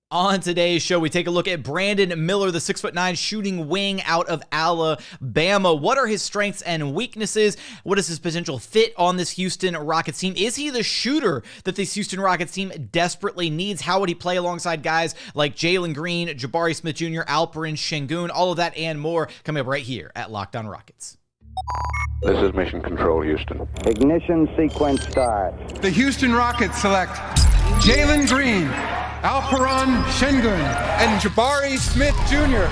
On today's show, we take a look at Brandon Miller, the 6'9" shooting wing out of Alabama. What are his strengths and weaknesses? What is his potential fit on this Houston Rockets team? Is he the shooter that this Houston Rockets team desperately needs? How would he play alongside guys like Jalen Green, Jabari Smith Jr., Alperen, Sengun? All of that and more coming up right here at Locked On Rockets. This is Mission Control, Houston. Ignition sequence start. The Houston Rockets select Jalen Green, Alperen Sengun, and Jabari Smith Jr.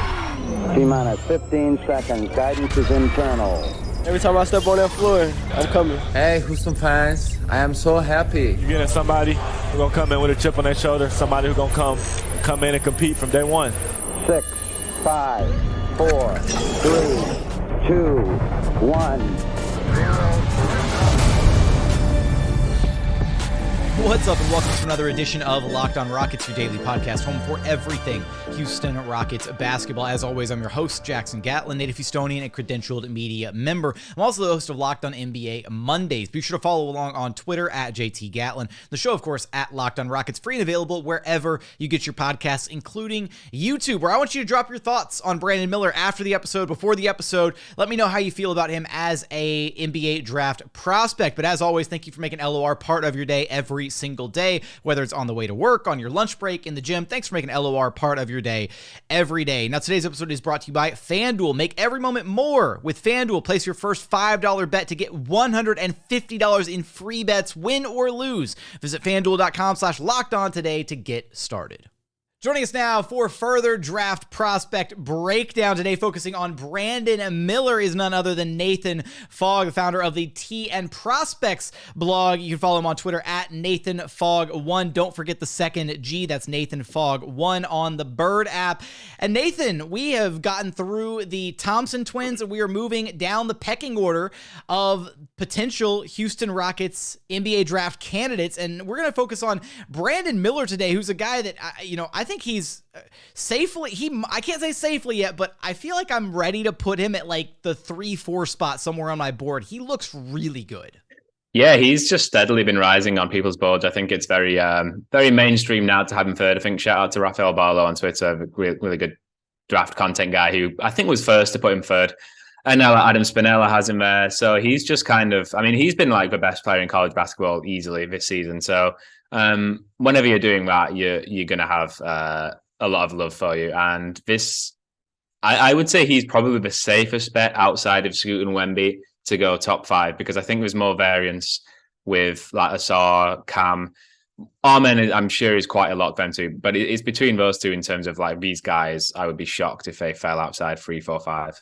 T-minus 15 seconds. Guidance is internal. Every time I step on that floor, I'm coming. Hey, Houston fans, I am so happy. You're getting somebody who's going to come in with a chip on their shoulder, somebody who's going to come in and compete from day one. 6, 5, 4, 3, 2, 1. What's up, and welcome to another edition of Locked On Rockets, your daily podcast, home for everything Houston Rockets basketball. As always, I'm your host, Jackson Gatlin, native Houstonian and credentialed media member. I'm also the host of Locked On NBA Mondays. Be sure to follow along on Twitter at JT Gatlin. The show, of course, at Locked On Rockets, free and available wherever you get your podcasts, including YouTube, where I want you to drop your thoughts on Brandon Miller after the episode, before the episode. Let me know how you feel about him as a NBA draft prospect. But as always, thank you for making LOR part of your day every single day, whether it's on the way to work, on your lunch break, in the gym. Thanks for making LOR part of your day every day. Now, today's episode is brought to you by FanDuel. Make every moment more with FanDuel. Place your first $5 bet to get $150 in free bets, win or lose. Visit FanDuel.com/lockedon today to get started. Joining us now for further draft prospect breakdown today, focusing on Brandon Miller, is none other than Nathan Fogg, the founder of the TN Prospects blog. You can follow him on Twitter at Nathan Fogg1. Don't forget the second G. That's Nathan Fogg1 on the Bird app. And Nathan, we have gotten through the Thompson twins, and we are moving down the pecking order of potential Houston Rockets NBA draft candidates. And we're going to focus on Brandon Miller today, who's a guy that, I think he's safely, I can't say safely yet, but I feel like I'm ready to put him at like the 3-4 spot somewhere on my board. He looks really good. Yeah, he's just steadily been rising on people's boards. I think it's very mainstream now to have him third. I think shout out to Rafael Barlow on Twitter, really good draft content guy who I think was first to put him third. And now Adam Spinella has him there. So he's just he's been like the best player in college basketball easily this season. So whenever you're doing that, you're going to have a lot of love for you. And this, I would say he's probably the safest bet outside of Scoot and Wemby to go top 5, because I think there's more variance with like Asar, Cam. Armen, I'm sure, is quite a lock them too. But it's between those two in terms of like these guys. I would be shocked if they fell outside 3, 4, 5.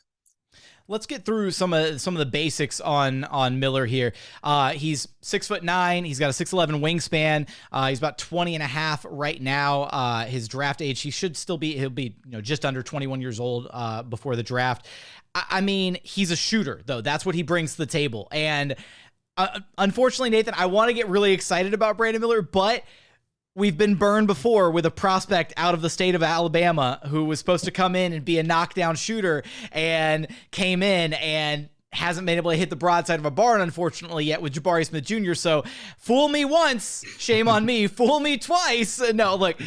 Let's get through some of the basics on Miller here. He's 6'9". He's got a 6'11" wingspan. He's about 20 and a half right now. His draft age, he'll be just under 21 years old before the draft. I mean, he's a shooter though. That's what he brings to the table. And unfortunately, Nathan, I want to get really excited about Brandon Miller, but we've been burned before with a prospect out of the state of Alabama who was supposed to come in and be a knockdown shooter and came in and hasn't been able to hit the broadside of a barn, unfortunately, yet with Jabari Smith Jr. So fool me once, shame on me. Fool me twice. No, look,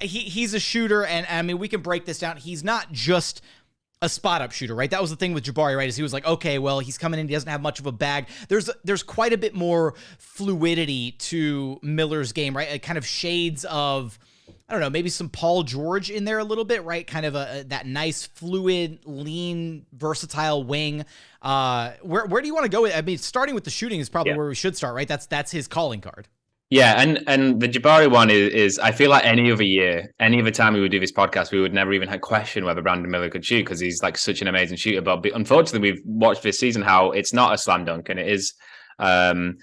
he's a shooter, and I mean, we can break this down. He's not just a spot-up shooter, right? That was the thing with Jabari, right? Is he was like, okay, well, he's coming in, he doesn't have much of a bag. There's quite a bit more fluidity to Miller's game, right? Kind of shades of, I don't know, maybe some Paul George in there a little bit, right? Kind of that nice, fluid, lean, versatile wing. Where do you want to go with? I mean, starting with the shooting is probably where we should start, right? That's his calling card. Yeah, and the Jabari one is I feel like any other time we would do this podcast, we would never even have question whether Brandon Miller could shoot, because he's like such an amazing shooter. But unfortunately, we've watched this season how it's not a slam dunk, and it is, there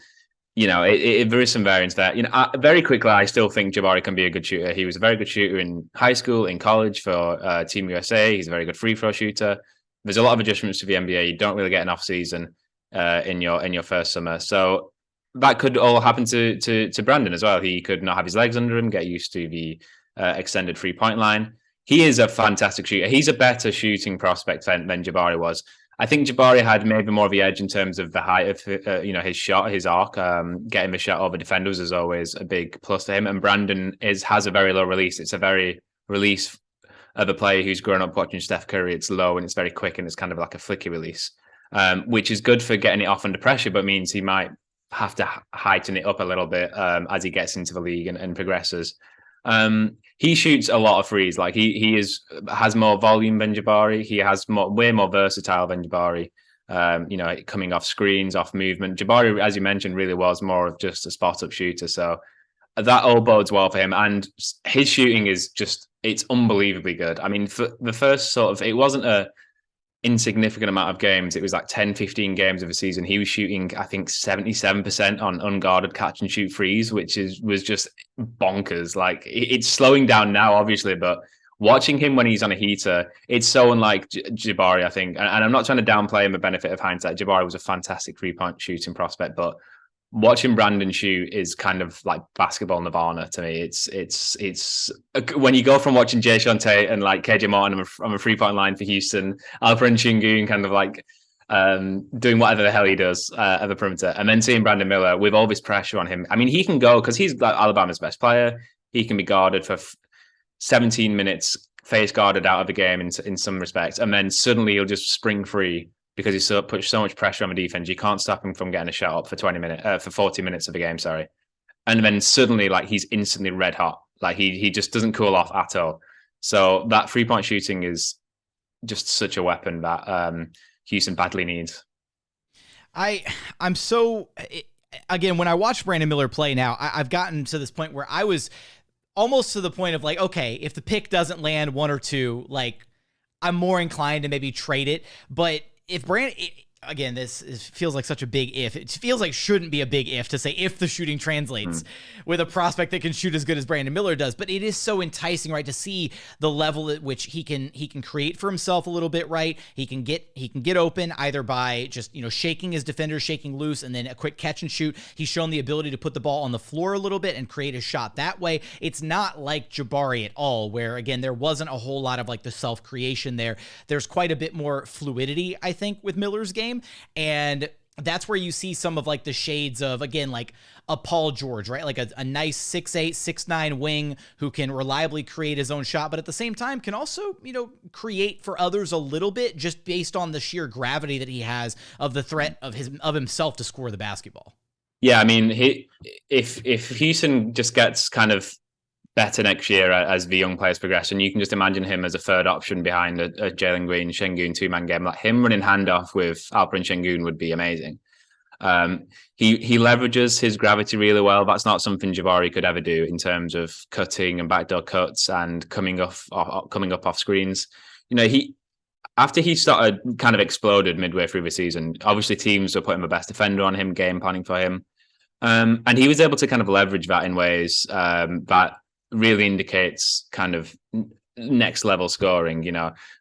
is some variance there. Very quickly, I still think Jabari can be a good shooter. He was a very good shooter in high school, in college for Team USA. He's a very good free throw shooter. There's a lot of adjustments to the NBA. You don't really get an off season in your first summer, so that could all happen to Brandon as well. He could not have his legs under him, get used to the extended 3-point line. He is a fantastic shooter. He's a better shooting prospect than Jabari was. I think Jabari had maybe more of the edge in terms of the height of his shot, his arc. Getting the shot over defenders is always a big plus to him. And Brandon has a very low release. It's a very release of a player who's grown up watching Steph Curry. It's low and it's very quick and it's kind of like a flicky release, which is good for getting it off under pressure, but means he might have to heighten it up a little bit as he gets into the league and progresses. He shoots a lot of frees. Like he has more volume than Jabari. He has way more versatile than Jabari. Coming off screens, off movement. Jabari, as you mentioned, really was more of just a spot-up shooter. So that all bodes well for him. And his shooting is it's unbelievably good. I mean, for the first it wasn't a insignificant amount of games. It was like 10, 15 games of a season. He was shooting, I think, 77% on unguarded catch and shoot threes, which was just bonkers. Like it's slowing down now, obviously, but watching him when he's on a heater, it's so unlike Jabari, I think. And I'm not trying to downplay him the benefit of hindsight. Jabari was a fantastic three-point shooting prospect, but watching Brandon shoot is kind of like basketball nirvana to me. It's when you go from watching Jae'Sean Tate and like KJ Martin on a 3-point line for Houston, Alperen Sengun kind of like doing whatever the hell he does at the perimeter, and then seeing Brandon Miller with all this pressure on him. I mean, he can go because he's like Alabama's best player. He can be guarded for 17 minutes, face guarded out of the game in some respects, and then suddenly he'll just spring free because he's put so much pressure on the defense. You can't stop him from getting a shot up for 40 minutes of the game, sorry. And then suddenly, like, he's instantly red hot. Like he just doesn't cool off at all. So that 3-point shooting is just such a weapon that Houston badly needs. I'm so, again, when I watch Brandon Miller play now, I've gotten to this point where I was almost to the point of like, okay, if the pick doesn't land 1 or 2, like I'm more inclined to maybe trade it. But if Brandon, again, feels like such a big if. It feels like shouldn't be a big if to say if the shooting translates with a prospect that can shoot as good as Brandon Miller does. But it is so enticing, right, to see the level at which he can create for himself a little bit, right? He can get open either by just, shaking his defenders, shaking loose, and then a quick catch and shoot. He's shown the ability to put the ball on the floor a little bit and create a shot that way. It's not like Jabari at all, where again there wasn't a whole lot of like the self-creation there. There's quite a bit more fluidity, I think, with Miller's game. And that's where you see some of like the shades of, again, like a Paul George, right? Like a nice 6'8", 6'9" wing who can reliably create his own shot, but at the same time can also, create for others a little bit just based on the sheer gravity that he has of the threat of himself to score the basketball. Yeah, I mean, if Houston just gets kind of better next year as the young players progress, and you can just imagine him as a third option behind a Jalen Green, Sengun 2-man game. Like him running handoff with Alperen Sengun would be amazing. He leverages his gravity really well. That's not something Jabari could ever do in terms of cutting and backdoor cuts and coming up off screens. After he started kind of exploded midway through the season, obviously teams were putting the best defender on him, game planning for him. And he was able to kind of leverage that in ways that really indicates kind of next level scoring.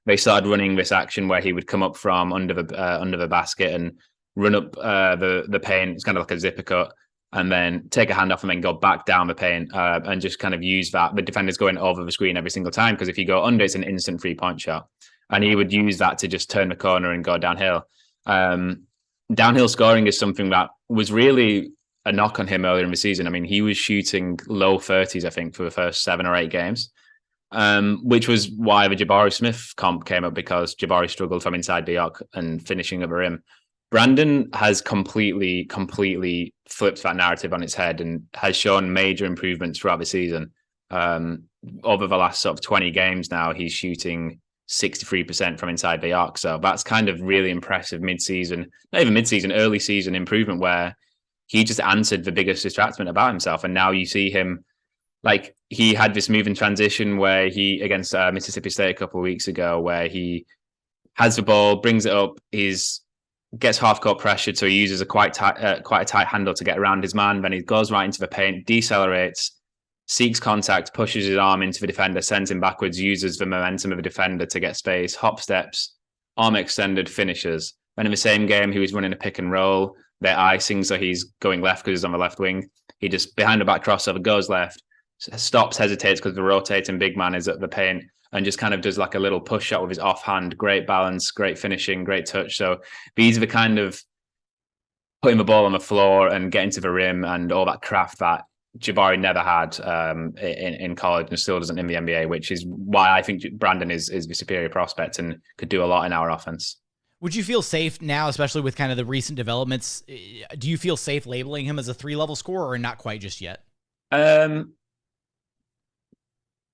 They started running this action where he would come up from under the basket and run up the paint. It's kind of like a zipper cut, and then take a handoff and then go back down the paint and just kind of use that. The defender's going over the screen every single time because if you go under, it's an instant 3-point shot. And he would use that to just turn the corner and go downhill. Downhill scoring is something that was really a knock on him earlier in the season. I mean, he was shooting low 30s, I think, for the first 7 or 8 games, which was why the Jabari Smith comp came up, because Jabari struggled from inside the arc and finishing at the rim. Brandon has completely flipped that narrative on its head and has shown major improvements throughout the season. Over the last sort of 20 games now, he's shooting 63% from inside the arc. So that's kind of really impressive early season improvement where he just answered the biggest distraction about himself. And now you see him, like, he had this move in transition where he, against Mississippi State a couple of weeks ago, where he has the ball, brings it up, gets half-court pressure, so he uses quite a tight handle to get around his man. Then he goes right into the paint, decelerates, seeks contact, pushes his arm into the defender, sends him backwards, uses the momentum of the defender to get space, hop steps, arm extended, finishes. Then in the same game, he was running a pick and roll. They're icing, so he's going left because he's on the left wing. He just, behind the back crossover, goes left, stops, hesitates because the rotating big man is at the paint, and just kind of does like a little push shot with his offhand. Great balance, great finishing, great touch. So these are the kind of putting the ball on the floor and getting to the rim and all that craft that Jabari never had in college and still doesn't in the NBA, which is why I think Brandon is the superior prospect and could do a lot in our offense. Would you feel safe now, especially with kind of the recent developments? Do you feel safe labeling him as a 3-level scorer or not quite just yet?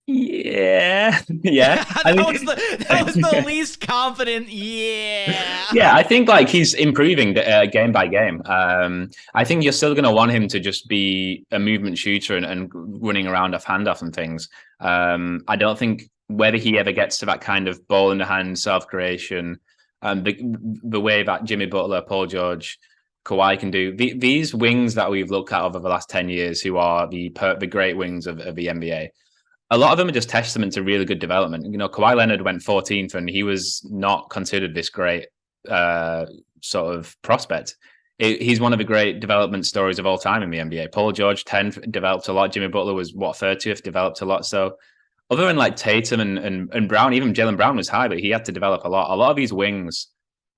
Yeah. that was the least confident. Yeah, I think like he's improving game by game. I think you're still going to want him to just be a movement shooter and running around off handoff and things. I don't think whether he ever gets to that kind of ball in the hand self creation, the way that Jimmy Butler, Paul George, Kawhi can do. These wings that we've looked at over the last 10 years, who are the great wings of the NBA. A lot of them are just testament to really good development. You know, Kawhi Leonard went 14th and he was not considered this great sort of prospect. He's one of the great development stories of all time in the NBA. Paul George, 10th, developed a lot. Jimmy Butler was, 30th, developed a lot. So other than like Tatum and Brown, even Jalen Brown was high, but he had to develop a lot. A lot of these wings,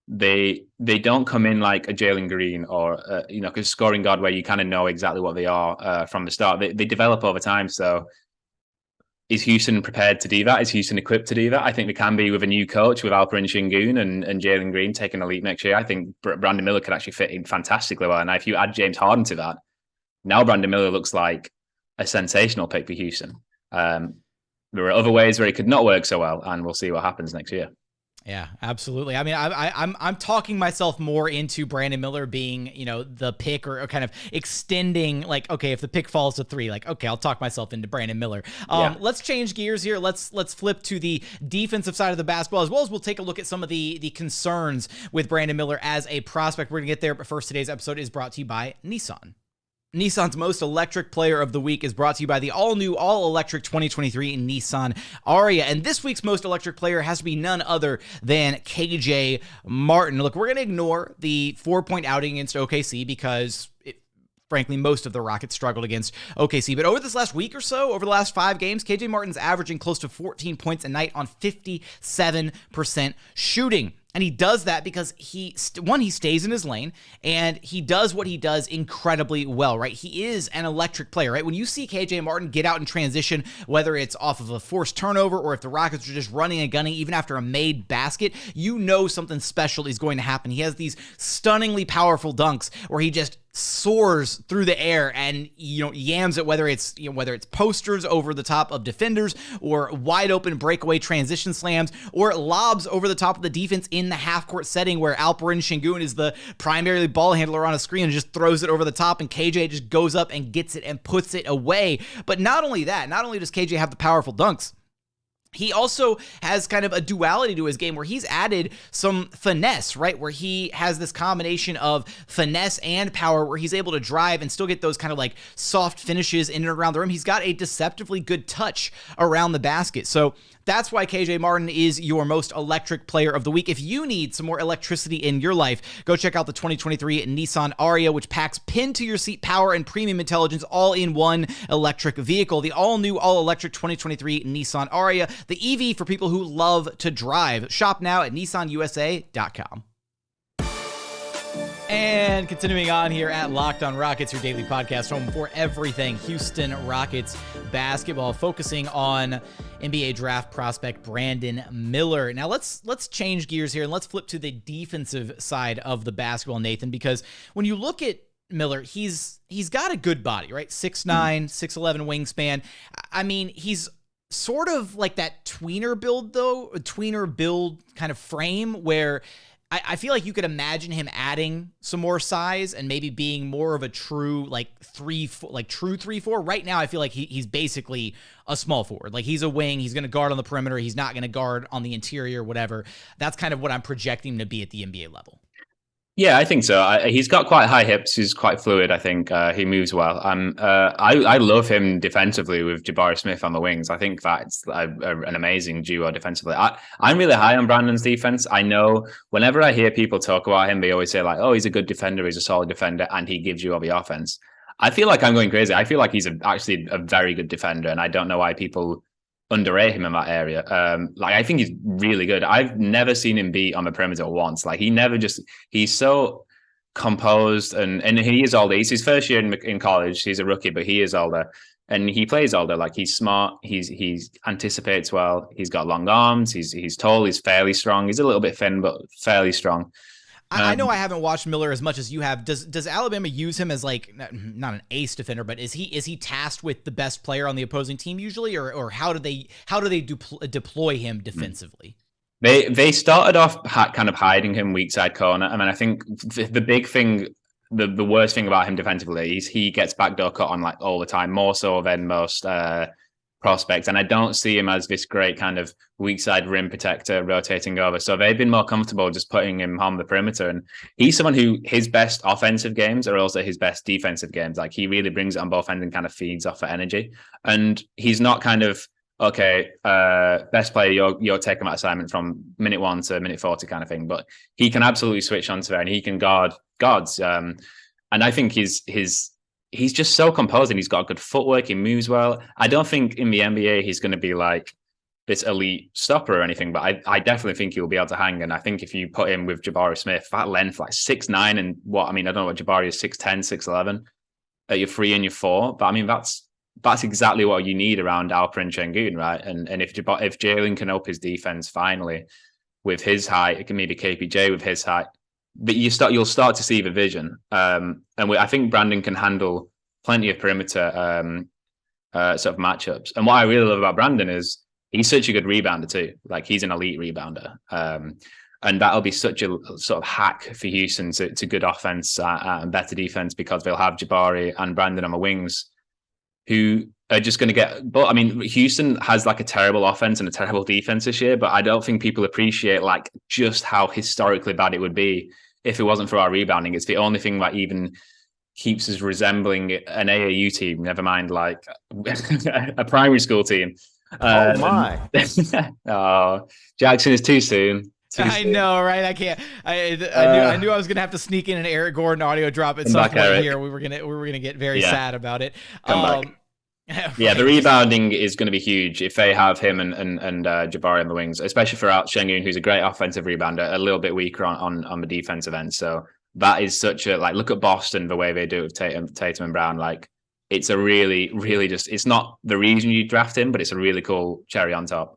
they don't come in like a Jalen Green or, a scoring guard where you kind of know exactly what they are from the start. They develop over time. So is Houston prepared to do that? Is Houston equipped to do that? I think they can be with a new coach, with Alperen Sengun and Jalen Green taking a leap next year. I think Brandon Miller could actually fit in fantastically well. And if you add James Harden to that, now Brandon Miller looks like a sensational pick for Houston. There are other ways where it could not work so well, and we'll see what happens next year. Yeah, absolutely. I mean, I'm talking myself more into Brandon Miller being, the pick or kind of extending, like, okay, if the pick falls to 3, like, okay, I'll talk myself into Brandon Miller. Let's change gears here. Let's flip to the defensive side of the basketball, as well as we'll take a look at some of the concerns with Brandon Miller as a prospect. We're gonna get there, but first, today's episode is brought to you by Nissan. Nissan's most electric player of the week is brought to you by the all-new, all-electric 2023 Nissan Ariya. And this week's most electric player has to be none other than KJ Martin. Look, we're going to ignore the 4-point outing against OKC because frankly, most of the Rockets struggled against OKC. But over this last week or so, over the last 5 games, KJ Martin's averaging close to 14 points a night on 57% shooting. And he does that because he stays in his lane, and he does what he does incredibly well, right? He is an electric player, right? When you see KJ Martin get out in transition, whether it's off of a forced turnover or if the Rockets are just running and gunning even after a made basket, you know something special is going to happen. He has these stunningly powerful dunks where he just soars through the air and yams it, whether it's posters over the top of defenders or wide open breakaway transition slams or lobs over the top of the defense in the half court setting where Alperen Sengun is the primary ball handler on a screen and just throws it over the top, and KJ just goes up and gets it and puts it away. But not only that, not only does KJ have the powerful dunks, he also has kind of a duality to his game where he's added some finesse, right? Where he has this combination of finesse and power where he's able to drive and still get those kind of like soft finishes in and around the rim. He's got a deceptively good touch around the basket. So that's why KJ Martin is your most electric player of the week. If you need some more electricity in your life, go check out the 2023 Nissan Ariya, which packs pin-to-your-seat power and premium intelligence all in one electric vehicle. The all-new, all-electric 2023 Nissan Ariya, the EV for people who love to drive. Shop now at nissanusa.com. And continuing on here at Locked On Rockets, your daily podcast home for everything Houston Rockets basketball, focusing on NBA draft prospect Brandon Miller. Now let's change gears here and let's flip to the defensive side of the basketball, Nathan, because when you look at Miller, he's got a good body, right? 6'9", 6'11" wingspan. I mean, he's sort of like that tweener build kind of frame where I feel like you could imagine him adding some more size and maybe being more of a true true 3-4. Right now, I feel like he's basically a small forward. Like, he's a wing. He's going to guard on the perimeter. He's not going to guard on the interior, whatever. That's kind of what I'm projecting him to be at the NBA level. Yeah, I think so. He's got quite high hips. He's quite fluid. I think he moves well. I love him defensively with Jabari Smith on the wings. I think that's an amazing duo defensively. I'm really high on Brandon's defense. I know whenever I hear people talk about him, they always say like, "Oh, he's a good defender. He's a solid defender, and he gives you all the offense." I feel like I'm going crazy. I feel like he's actually a very good defender, and I don't know why people underrate him in that area. I think he's really good. I've never seen him be on the perimeter once. Like, he's so composed, and he is older. He's his first year in college. He's a rookie, but he is older. And he plays older. Like, he's smart. He's anticipates well. He's got long arms. He's tall. He's fairly strong. He's a little bit thin, but fairly strong. I know I haven't watched Miller as much as you have. Does Alabama use him as, like, not an ace defender, but is he tasked with the best player on the opposing team usually, or how do they deploy him defensively? They started off kind of hiding him weak side corner. I mean, I think the big thing. The worst thing about him defensively is he gets backdoor cut on, like, all the time, more so than most prospects. And I don't see him as this great kind of weak side rim protector rotating over. So they've been more comfortable just putting him on the perimeter. And he's someone who his best offensive games are also his best defensive games. Like, he really brings it on both ends and kind of feeds off the energy. And he's not kind of, okay, best player, you're taking that assignment from minute 1 to minute 40 kind of thing. But he can absolutely switch onto there, and he can guards. And I think he's just so composed, and he's got good footwork. He moves well. I don't think in the NBA he's going to be like this elite stopper or anything, but I definitely think he'll be able to hang. And I think if you put him with Jabari Smith, that length, like 6'9", and I don't know what Jabari is, 6'10", 6'11", at your 3 and your 4. But I mean, that's exactly what you need around Alperen Sengun, right? And if Jalen can up his defense finally with his height, it can maybe KPJ with his height. But you'll start to see the vision. I think Brandon can handle plenty of perimeter sort of matchups. And what I really love about Brandon is he's such a good rebounder too. Like, he's an elite rebounder. And that'll be such a sort of hack for Houston to good offense and better defense, because they'll have Jabari and Brandon on the wings, who are just going to get. But I mean, Houston has like a terrible offense and a terrible defense this year, but I don't think people appreciate like just how historically bad it would be if it wasn't for our rebounding. It's the only thing that even keeps us resembling an AAU team, never mind like a primary school team. Oh my! Oh, Jackson is too soon. I know, right? I can't. I knew I was gonna have to sneak in an Eric Gordon audio drop at some point here. We were gonna get very sad about it. Yeah, the rebounding is going to be huge if they have him and Jabari on the wings, especially for Sengun, who's a great offensive rebounder, a little bit weaker on the defensive end. So that is such a, like, look at Boston, the way they do it with Tatum and Brown. Like, it's a really, really just, it's not the reason you draft him, but it's a really cool cherry on top.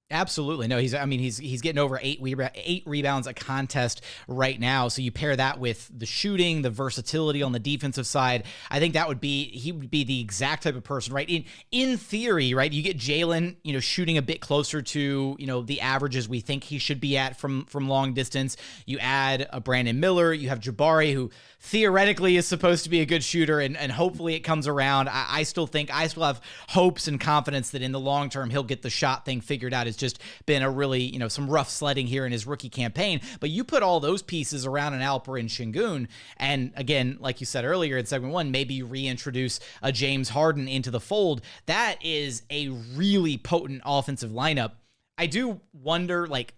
Absolutely. No, he's getting over 8 rebounds a contest right now. So you pair that with the shooting, the versatility on the defensive side. I think he would be the exact type of person, right? In theory, right? You get Jalen, shooting a bit closer to, the averages we think he should be at from long distance. You add a Brandon Miller, you have Jabari, who theoretically is supposed to be a good shooter, and hopefully it comes around. I still have hopes and confidence that in the long term he'll get the shot thing figured out. It's just been a really, some rough sledding here in his rookie campaign. But you put all those pieces around an Alperen Sengun, and again, like you said earlier in segment 1, maybe you reintroduce a James Harden into the fold. That is a really potent offensive lineup. I do wonder, like,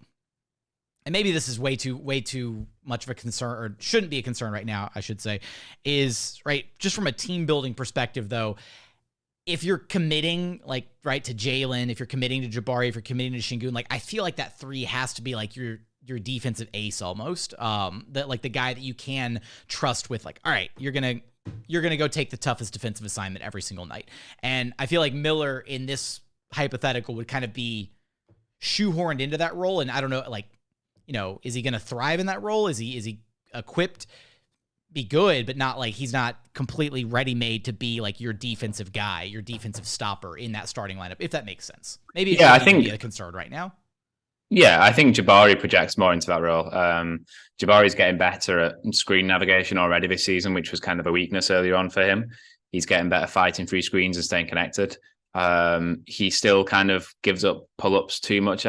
and maybe this is way too much of a concern, or shouldn't be a concern right now, I should say, is, right, just from a team building perspective, though, if you're committing, like, right, to Jalen, if you're committing to Jabari, if you're committing to Sengun, like, I feel like that 3 has to be like your defensive ace almost, that, like, the guy that you can trust with, like, all right, you're gonna go take the toughest defensive assignment every single night. And I feel like Miller in this hypothetical would kind of be shoehorned into that role. And I don't know, like, is he going to thrive in that role? Is he equipped? Be good, but not like he's not completely ready-made to be like your defensive guy, your defensive stopper in that starting lineup, if that makes sense. Maybe I think be a concern right now. Yeah, I think Jabari projects more into that role. Jabari's getting better at screen navigation already this season, which was kind of a weakness earlier on for him. He's getting better fighting through screens and staying connected. He still kind of gives up pull-ups too much,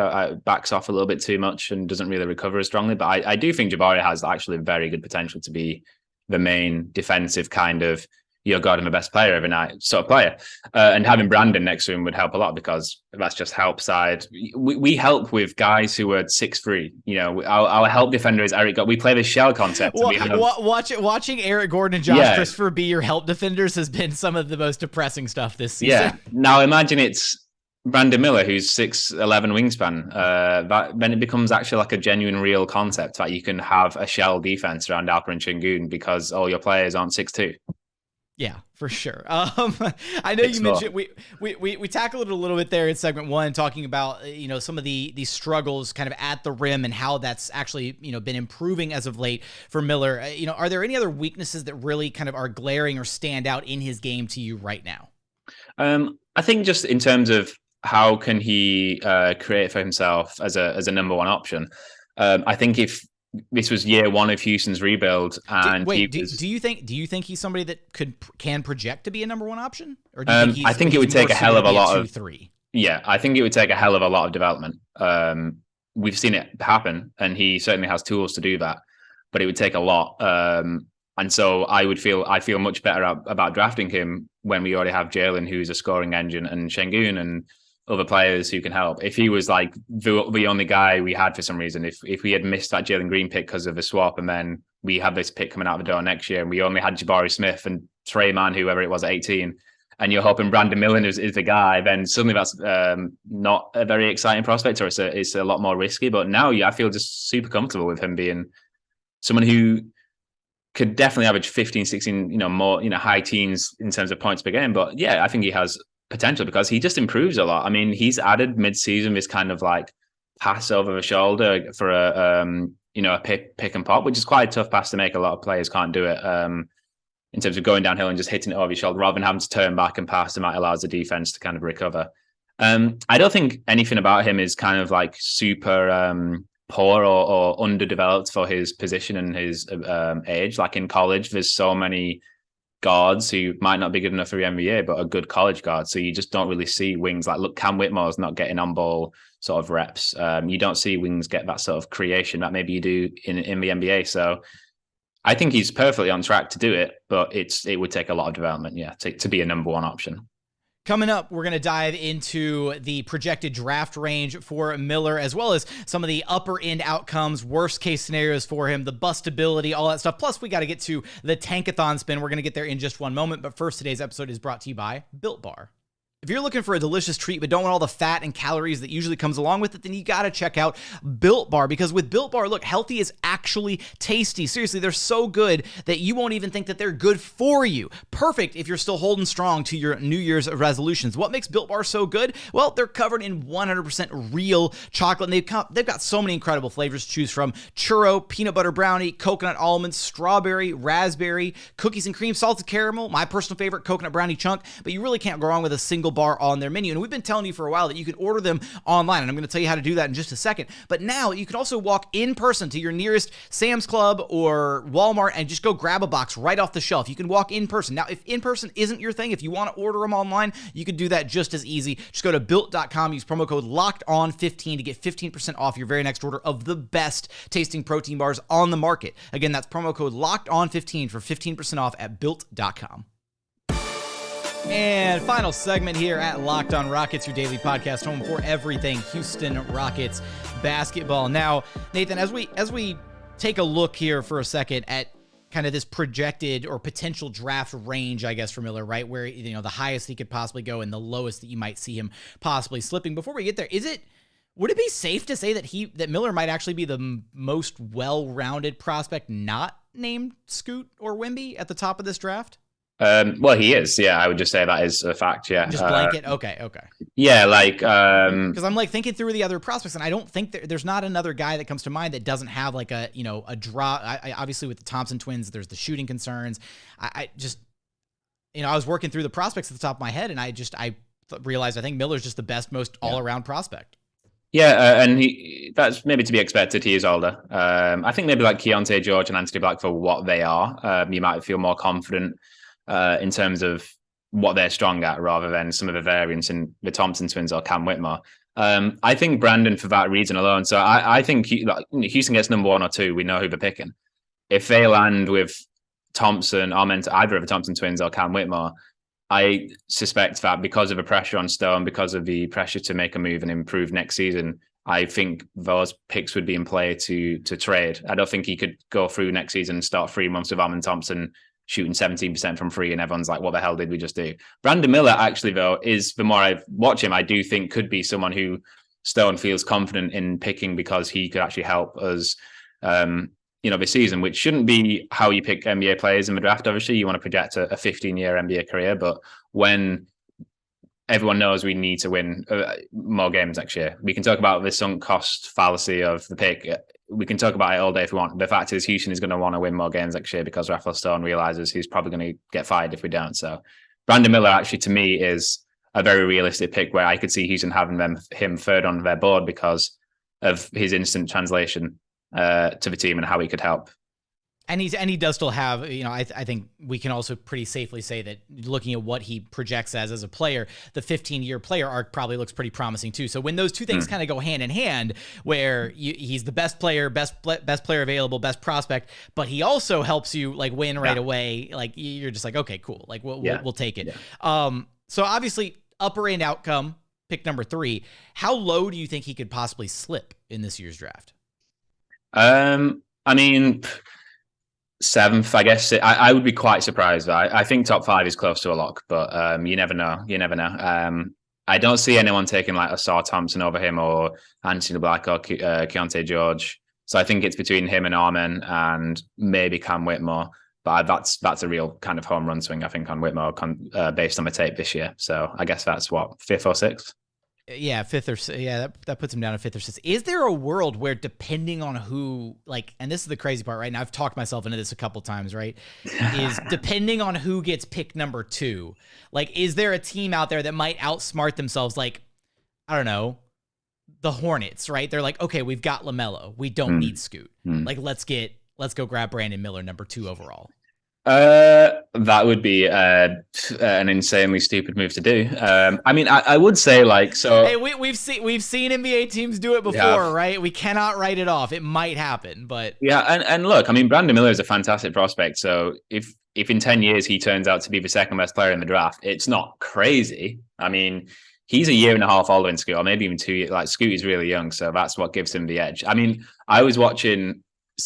backs off a little bit too much, and doesn't really recover as strongly. But I do think Jabari has actually very good potential to be the main defensive kind of, you're guarding the best player every night sort of player. And having Brandon next to him would help a lot, because that's just help side. We help with guys who are 6'3". Our help defender is Eric. We play this shell concept. Watching Eric Gordon and Josh Christopher be your help defenders has been some of the most depressing stuff this season. Yeah. Now imagine it's Brandon Miller, who's 6'11" wingspan, then it becomes actually like a genuine, real concept that you can have a shell defense around Alperen and Sengun because all your players aren't 6'2". Yeah, for sure. I know you mentioned we tackled it a little bit there in segment one, talking about some of the struggles kind of at the rim and how that's actually been improving as of late for Miller. Are there any other weaknesses that really kind of are glaring or stand out in his game to you right now? I think just in terms of how can he create for himself as a number one option. I think if this was year one of Houston's rebuild, and do you think he's somebody that can project to be a number one option? Or do you think I think it would take a hell of a lot of 2-3? Yeah, I think it would take a hell of a lot of development. We've seen it happen, and he certainly has tools to do that, but it would take a lot. And so I feel much better about drafting him when we already have Jalen, who's a scoring engine, and Sengun and other players who can help. If he was like the only guy we had for some reason, if we had missed that Jalen Green pick because of a swap, and then we have this pick coming out the door next year, and we only had Jabari Smith and Trey Mann, whoever it was at 18, and you're hoping Brandon Miller is the guy, then suddenly that's not a very exciting prospect, or it's a lot more risky. But now, I feel just super comfortable with him being someone who could definitely average 15, 16, more, high teens in terms of points per game. But yeah, I think he has potential because he just improves a lot. I mean, he's added mid-season this kind of like pass over the shoulder for a pick and pop, which is quite a tough pass to make. A lot of players can't do it in terms of going downhill and just hitting it over your shoulder rather than having to turn back and pass. It might allow the defense to kind of recover. I don't think anything about him is kind of like super poor or underdeveloped for his position and his age. Like in college, there's so many guards who might not be good enough for the NBA, but are good college guards. So you just don't really see wings. Like, look, Cam Whitmore's not getting on ball sort of reps. You don't see wings get that sort of creation that maybe you do in the NBA. So I think he's perfectly on track to do it, but it would take a lot of development, to be a number one option. Coming up, we're going to dive into the projected draft range for Miller, as well as some of the upper end outcomes, worst case scenarios for him, the bustability, all that stuff. Plus, we got to get to the tankathon spin. We're going to get there in just one moment. But first, today's episode is brought to you by Built Bar. If you're looking for a delicious treat but don't want all the fat and calories that usually comes along with it, then you got to check out Built Bar, because with Built Bar, look, healthy is actually tasty. Seriously, they're so good that you won't even think that they're good for you. Perfect if you're still holding strong to your New Year's resolutions. What makes Built Bar so good? Well, they're covered in 100% real chocolate, and they've got so many incredible flavors to choose from: churro, peanut butter brownie, coconut almond, strawberry, raspberry, cookies and cream, salted caramel, my personal favorite, coconut brownie chunk. But you really can't go wrong with a single bar on their menu. And we've been telling you for a while that you can order them online, and I'm going to tell you how to do that in just a second. But now you can also walk in person to your nearest Sam's Club or Walmart and just go grab a box right off the shelf. You can walk in person. Now, if in person isn't your thing, if you want to order them online, you can do that just as easy. Just go to built.com, use promo code LOCKEDON15 to get 15% off your very next order of the best tasting protein bars on the market. Again, that's promo code LOCKEDON15 for 15% off at built.com. And final segment here at Locked On Rockets, your daily podcast home for everything Houston Rockets basketball. Now, Nathan, as we take a look here for a second at kind of this projected or potential draft range, I guess, for Miller, right, where the highest he could possibly go and the lowest that you might see him possibly slipping. Before we get there, would it be safe to say that Miller might actually be the most well-rounded prospect not named Scoot or Wemby at the top of this draft? Well, he is. Yeah, I would just say that is a fact. Yeah, just blanket. Okay. Yeah, because I'm like thinking through the other prospects, and I don't think there's not another guy that comes to mind that doesn't have like a draw. I obviously with the Thompson twins, there's the shooting concerns. I just I was working through the prospects at the top of my head, and I realized I think Miller's just the best, most all around prospect. Yeah, and that's maybe to be expected. He is older. I think maybe like Keontae George and Anthony Black, for what they are, you might feel more confident in terms of what they're strong at, rather than some of the variants in the Thompson twins or Cam Whitmore. I think Brandon, for that reason alone. So I think Houston gets number 1 or 2. We know who they're picking. If they land with Thompson, or meant either of the Thompson twins or Cam Whitmore, I suspect that because of the pressure on Stone, because of the pressure to make a move and improve next season, I think those picks would be in play to trade. I don't think he could go through next season and start 3 months with Amen Thompson shooting 17% from free, and everyone's like, what the hell did we just do? Brandon Miller, actually, though, is, the more I watch him, I do think could be someone who Stone feels confident in picking because he could actually help us, this season, which shouldn't be how you pick NBA players in the draft. Obviously, you want to project a 15-year NBA career, but when everyone knows we need to win more games next year, we can talk about the sunk cost fallacy of the pick. We can talk about it all day if we want. The fact is, Houston is going to want to win more games next year because Rafael Stone realizes he's probably going to get fired if we don't. So Brandon Miller, actually, to me, is a very realistic pick where I could see Houston having him third on their board because of his instant translation to the team and how he could help. And he does still have, I think we can also pretty safely say that looking at what he projects as a player, the 15-year player arc probably looks pretty promising too. So when those two things kind of go hand in hand, where he's the best player, best player available, best prospect, but he also helps you like win right away. Like you're just like, okay, cool. Like we'll take it. Yeah. So obviously upper end outcome, pick number 3. How low do you think he could possibly slip in this year's draft? I mean, 7th, I guess. I would be quite surprised. I think top 5 is close to a lock, but you never know. I don't see anyone taking like Asar Thompson over him or Anthony Black or Keontae George. So I think it's between him and Armin and maybe Cam Whitmore. But that's a real kind of home run swing, I think, on Whitmore based on the tape this year. So I guess that's what, 5th or 6th? Yeah, 5th or that puts him down to 5th or 6th. Is there a world where, depending on who, like, and this is the crazy part, right? Now I've talked myself into this a couple times, right? Is depending on who gets pick number 2, like, is there a team out there that might outsmart themselves? Like, I don't know, the Hornets, right? They're like, okay, we've got LaMelo, we don't need Scoot. Like, let's go grab Brandon Miller, number 2 overall. That would be an insanely stupid move to do. I mean, I would say like, so. Hey, we've seen NBA teams do it before, right? We cannot write it off. It might happen, but yeah. And look, I mean, Brandon Miller is a fantastic prospect. So if in 10 years he turns out to be the second best player in the draft, it's not crazy. I mean, he's a year and a half older than Scoot, or maybe even 2 years. Like, Scoot is really young, so that's what gives him the edge. I mean, I was watching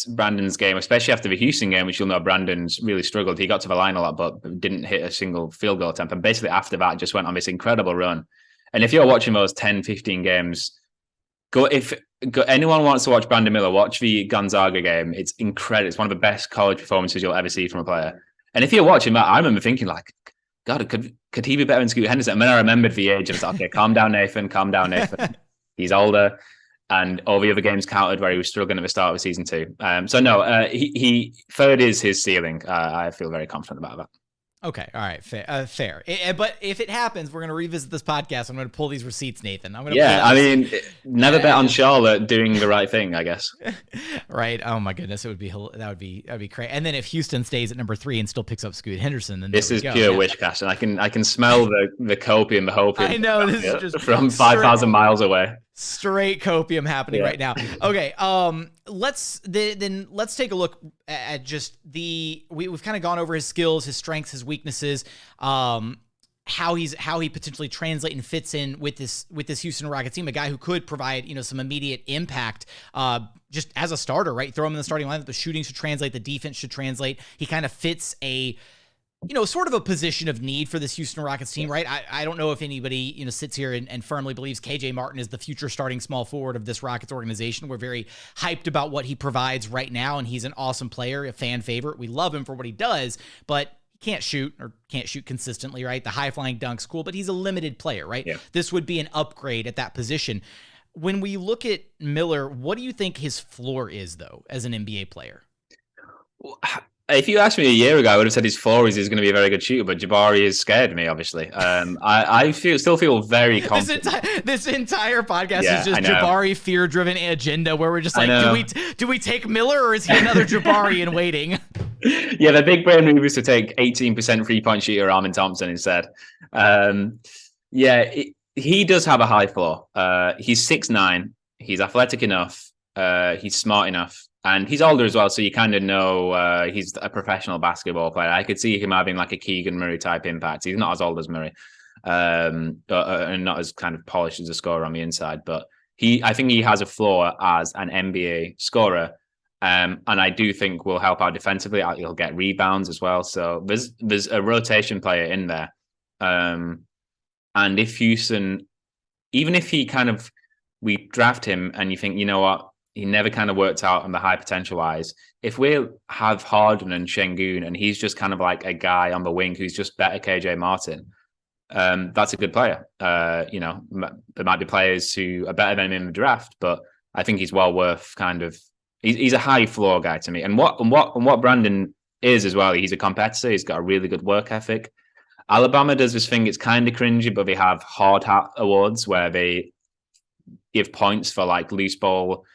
Brandon's game, especially after the Houston game, which you'll know Brandon's really struggled. He got to the line a lot, but didn't hit a single field goal attempt. And basically after that, just went on this incredible run. And if you're watching those 10, 15 games, if anyone wants to watch Brandon Miller, watch the Gonzaga game. It's incredible. It's one of the best college performances you'll ever see from a player. And if you're watching that, I remember thinking like, God, could he be better than Scoot Henderson? And then I remembered the age and I was like, okay, calm down, Nathan. He's older. And all the other games counted where he was struggling at the start of the season too. So no, he third is his ceiling. I feel very confident about that. Okay, all right, fair. But if it happens, we're going to revisit this podcast. I'm going to pull these receipts, Nathan. Never bet on Charlotte doing the right thing, I guess. Right. Oh my goodness, that would be crazy. And then if Houston stays at number 3 and still picks up Scoot Henderson, then this is pure wish cast, and I can smell the copium, the hopium. I know this is just from 5,000 miles away. Straight copium happening right now. Okay, let's take a look at just we've kind of gone over his skills, his strengths, his weaknesses, how he potentially translates and fits in with this Houston Rockets team, a guy who could provide some immediate impact just as a starter, right? Throw him in the starting lineup. The shooting should translate, the defense should translate. He kind of fits a sort of a position of need for this Houston Rockets team, right? I don't know if anybody, sits here and firmly believes KJ Martin is the future starting small forward of this Rockets organization. We're very hyped about what he provides right now, and he's an awesome player, a fan favorite. We love him for what he does, but he can't shoot consistently, right? The high-flying dunk's cool, but he's a limited player, right? Yeah. This would be an upgrade at that position. When we look at Miller, what do you think his floor is, though, as an NBA player? If you asked me a year ago, I would have said his floor is he's going to be a very good shooter, but Jabari has scared me, obviously. I still feel very confident. This entire podcast is just Jabari fear-driven agenda where we're just like, do we take Miller or is he another Jabari in waiting? Yeah, the big brain move is to take 18% three-point shooter Armin Thompson instead. He does have a high floor. He's 6'9". He's athletic enough. He's smart enough. And he's older as well, so you kind of know he's a professional basketball player. I could see him having like a Keegan Murray type impact. He's not as old as Murray, and not as kind of polished as a scorer on the inside. But I think he has a floor as an NBA scorer. And I do think will help out defensively. He'll get rebounds as well. So there's a rotation player in there. And if Houston, even if we draft him and you think, you know what, he never kind of worked out on the high potential wise. If we have Harden and Sengun and he's just kind of like a guy on the wing who's just better KJ Martin, that's a good player. There might be players who are better than him in the draft, but I think he's well worth he's a high floor guy to me. And what Brandon is as well, he's a competitor. He's got a really good work ethic. Alabama does this thing. It's kind of cringy, but they have hard hat awards where they give points for like loose ball.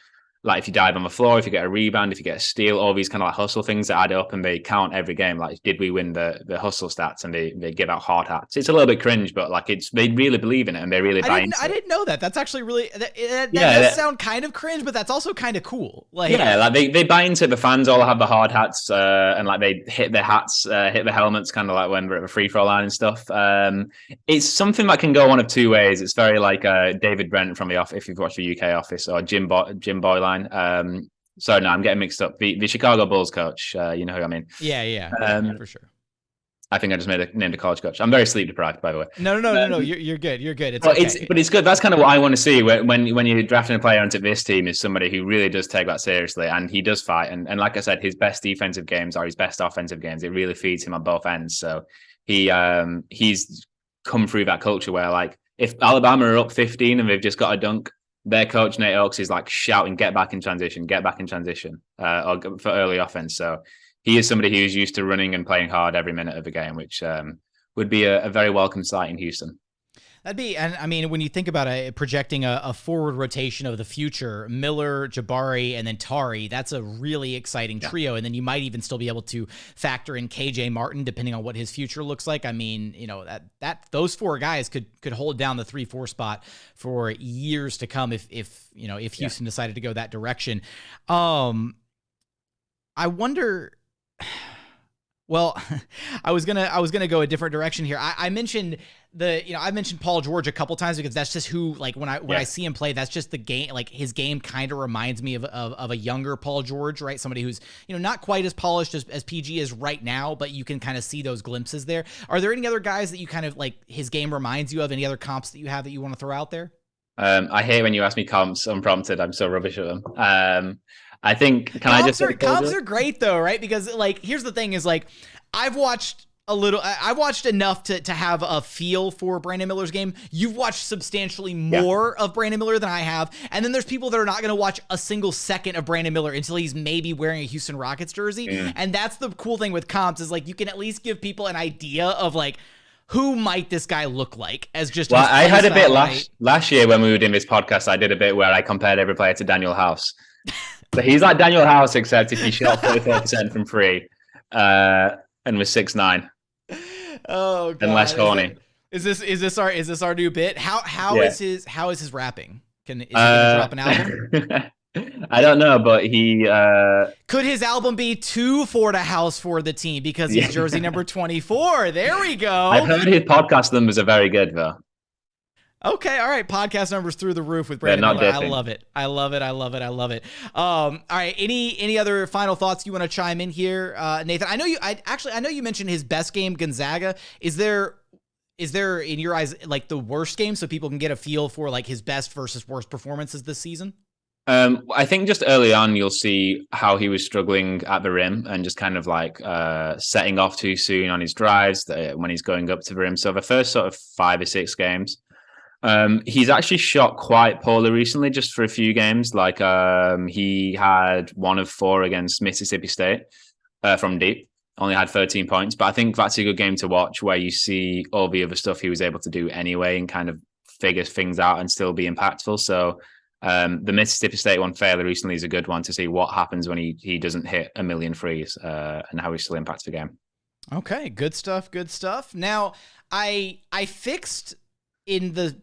Like if you dive on the floor, if you get a rebound, if you get a steal, all these kind of like hustle things that add up and they count every game. Like, did we win the hustle stats? And they give out hard hats. It's a little bit cringe, but like they really believe in it and they really buy into it. I didn't know that. That's actually really that does sound kind of cringe, but that's also kind of cool. Like they buy into it. The fans all have the hard hats and like they hit their hats, hit the helmets, kind of like when we're at the free throw line and stuff. It's something that can go one of two ways. It's very like David Brent from The Office, if you've watched the UK Office, or Jim Boylan. Sorry, no, I'm getting mixed up. The Chicago Bulls coach, you know who I mean? Yeah, for sure. I think I just named a college coach. I'm very sleep deprived, by the way. No. You're good. You're good. It's but okay. It's good. That's kind of what I want to see when you're drafting a player onto this team is somebody who really does take that seriously and he does fight. And like I said, his best defensive games are his best offensive games. It really feeds him on both ends. So he's come through that culture where like if Alabama are up 15 and they've just got a dunk, their coach, Nate Oaks, is like shouting, get back in transition, or for early offense. So he is somebody who is used to running and playing hard every minute of the game, which would be a very welcome sight in Houston. That'd be, and I mean, when you think about it, projecting a forward rotation of the future, Miller, Jabari, and then Tari, that's a really exciting trio. And then you might even still be able to factor in KJ Martin, depending on what his future looks like. I mean, that those four guys could hold down the 3-4 spot for years to come if Houston decided to go that direction. I wonder. Well, I was gonna go a different direction here. I mentioned I mentioned Paul George a couple times because that's just who, like, when I see him play, that's just the game. Like, his game kind of reminds me of a younger Paul George, right? Somebody who's not quite as polished as PG is right now, but you can kind of see those glimpses there. Are there any other guys that you kind of like his game reminds you of? Any other comps that you have that you want to throw out there? I hate when you ask me comps unprompted. I'm so rubbish at them. I think comps are great though, right? Because like, here's the thing is like, I've watched enough to have a feel for Brandon Miller's game. You've watched substantially more of Brandon Miller than I have. And then there's people that are not going to watch a single second of Brandon Miller until he's maybe wearing a Houston Rockets jersey. And that's the cool thing with comps is like, you can at least give people an idea of like, who might this guy look like as just? Well, I had a bit last year when we were doing this podcast. I did a bit where I compared every player to Daniel House. So he's like Daniel House, except if he shot 34% from free, and was 6'9". Oh, God. And less horny. Is this our new bit? How is his rapping? Is he gonna drop an album? I don't know, but he could his album be too for the house for the team because he's jersey number 24. There we go. I've heard his podcast numbers are very good though. Okay, all right. Podcast numbers through the roof with Brandon Miller. I love it. All right. Any other final thoughts you want to chime in here, Nathan? I know you mentioned his best game, Gonzaga. Is there in your eyes like the worst game, so people can get a feel for like his best versus worst performances this season? I think just early on, you'll see how he was struggling at the rim and just kind of like setting off too soon on his drives when he's going up to the rim. So the first sort of 5 or 6 games. He's actually shot quite poorly recently, just for a few games. Like he had 1 of 4 against Mississippi State from deep, only had 13 points. But I think that's a good game to watch where you see all the other stuff he was able to do anyway and kind of figure things out and still be impactful. So the Mississippi State one fairly recently is a good one to see what happens when he doesn't hit a million threes and how he still impacts the game. Okay, good stuff. Now, I fixed in the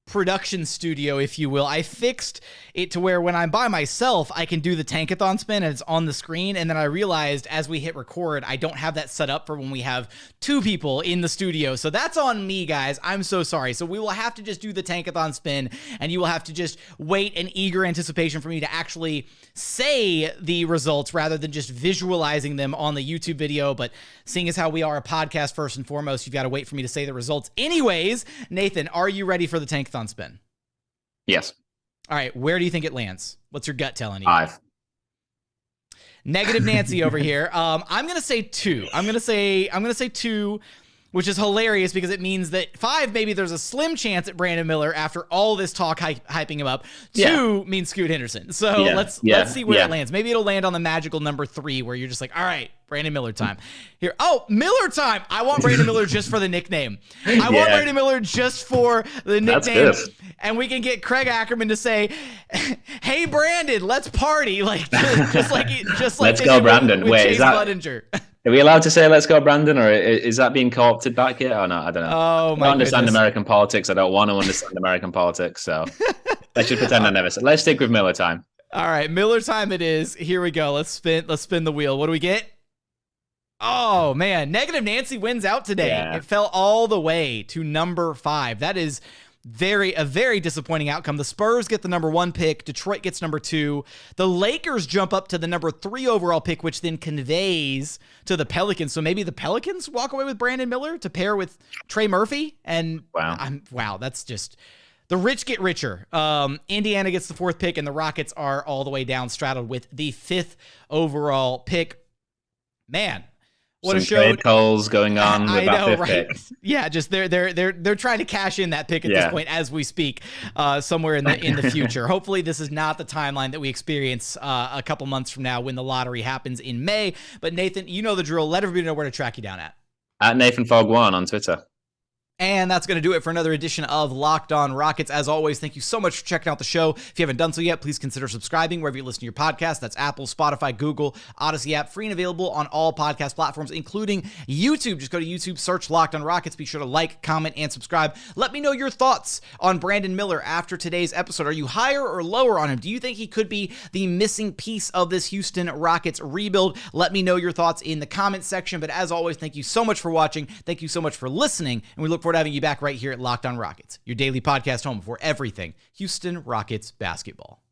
production studio, if you will. I fixed it to where when I'm by myself, I can do the tankathon spin and it's on the screen. And then I realized as we hit record, I don't have that set up for when we have two people in the studio. So that's on me, guys. I'm so sorry. So we will have to just do the tankathon spin, and you will have to just wait in eager anticipation for me to actually say the results rather than just visualizing them on the YouTube video. But seeing as how we are a podcast first and foremost, you've got to wait for me to say the results. Anyways, Nathan, are you ready for the tankathon spin? Yes. All right. Where do you think it lands? What's your gut telling you? 5. Negative Nancy over here. I'm going to say 2. I'm going to say 2, which is hilarious because it means that 5, maybe there's a slim chance at Brandon Miller after all this talk hyping him up. 2 means Scoot Henderson. So let's see where it lands. Maybe it'll land on the magical number 3 where you're just like, all right, Brandon Miller time. Here. Oh, Miller time. I want Brandon Miller just for the nickname. I want Brandon Miller just for the nickname. And we can get Craig Ackerman to say, hey, Brandon, let's party. Like, just like let's go, Brandon. With Wait, Chase is that... Budinger. Are we allowed to say "Let's go, Brandon," or is that being co-opted back yet or not? I don't know. Oh, my I don't understand goodness. American politics. I don't want to understand American politics, so let's just pretend I never said. Let's stick with Miller time. All right, Miller time it is. Here we go. Let's spin the wheel. What do we get? Oh, man. Negative Nancy wins out today. Yeah. It fell all the way to number 5. That is a very disappointing outcome. The Spurs get the number 1 pick. Detroit gets number 2. The Lakers jump up to the number 3 overall pick, which then conveys to the Pelicans. So maybe the Pelicans walk away with Brandon Miller to pair with Trey Murphy. And wow, that's just the rich get richer. Indiana gets the 4th pick, and the Rockets are all the way down straddled with the 5th overall pick. Man. What Some a show! trade calls going on with I that know, 5th right? pick. Yeah, just they're trying to cash in that pick at this point as we speak, somewhere in the future. Hopefully, this is not the timeline that we experience a couple months from now when the lottery happens in May. But Nathan, you know the drill. Let everybody know where to track you down at Nathan Fogg 1 on Twitter. And that's going to do it for another edition of Locked On Rockets. As always, thank you so much for checking out the show. If you haven't done so yet, please consider subscribing wherever you listen to your podcast. That's Apple, Spotify, Google, Odyssey app, free and available on all podcast platforms, including YouTube. Just go to YouTube, search Locked On Rockets. Be sure to like, comment, and subscribe. Let me know your thoughts on Brandon Miller after today's episode. Are you higher or lower on him? Do you think he could be the missing piece of this Houston Rockets rebuild? Let me know your thoughts in the comments section. But as always, thank you so much for watching. Thank you so much for listening. And we look forward to having you back right here at Locked On Rockets, your daily podcast home for everything Houston Rockets basketball.